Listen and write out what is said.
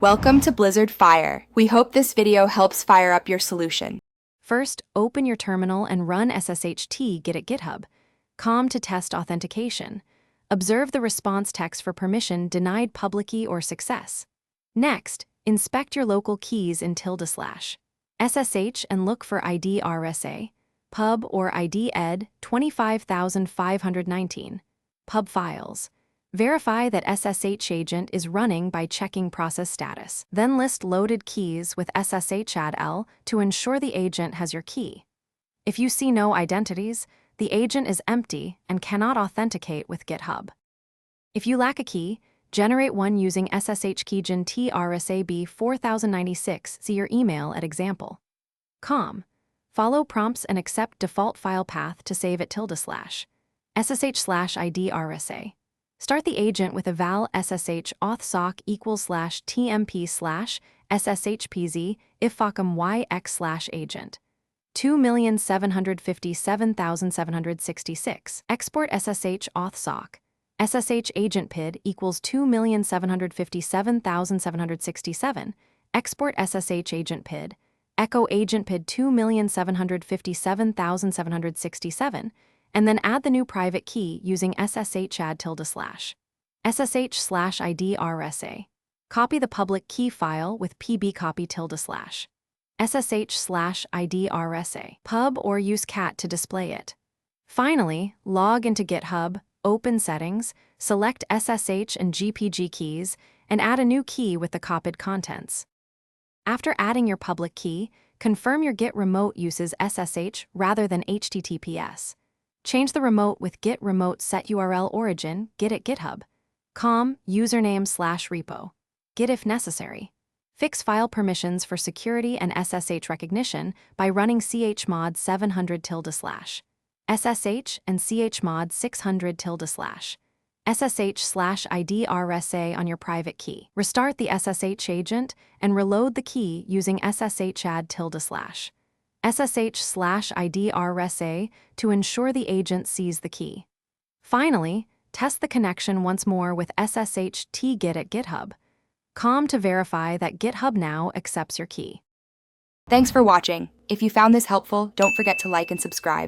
Welcome to Blizzard Fire. We hope this video helps fire up your solution. First, open your terminal and run ssh't git at GitHub. Com to test authentication. Observe the response text for permission denied Publickey or success. Next, inspect your local keys in // SSH and look for ID RSA, pub or ID ed 25519, pub files. Verify that SSH agent is running by checking process status. Then list loaded keys with SSH-add-L to ensure the agent has your key. If you see no identities, the agent is empty and cannot authenticate with GitHub. If you lack a key, generate one using SSH keygen TRSAB 4096. See your email at example. Com. Follow prompts and accept default file path to save at // SSH/ID RSA. Start the agent with eval ssh auth sock / tmp / sshpz ifacum yx / agent. 2,757,766. Export ssh auth sock. SSH agent PID equals 2,757,767. Export SSH agent PID. Echo agent PID 2,757,767. And then add the new private key using SSH add // SSH/ID RSA. Copy the public key file with pbcopy // SSH/ID RSA. Pub or use cat to display it. Finally, log into GitHub, open settings, select SSH and GPG keys, and add a new key with the copied contents. After adding your public key, confirm your Git remote uses SSH rather than HTTPS. Change the remote with git remote set URL origin, git at GitHub. Com, username /repo. Git if necessary. Fix file permissions for security and SSH recognition by running chmod 700 // SSH and chmod 600 // SSH/ID RSA on your private key. Restart the SSH agent and reload the key using SSH add // SSH/ID RSA to ensure the agent sees the key. Finally, test the connection once more with SSH git at GitHub. Com to verify that GitHub now accepts your key. Thanks for watching. If you found this helpful, don't forget to like and subscribe.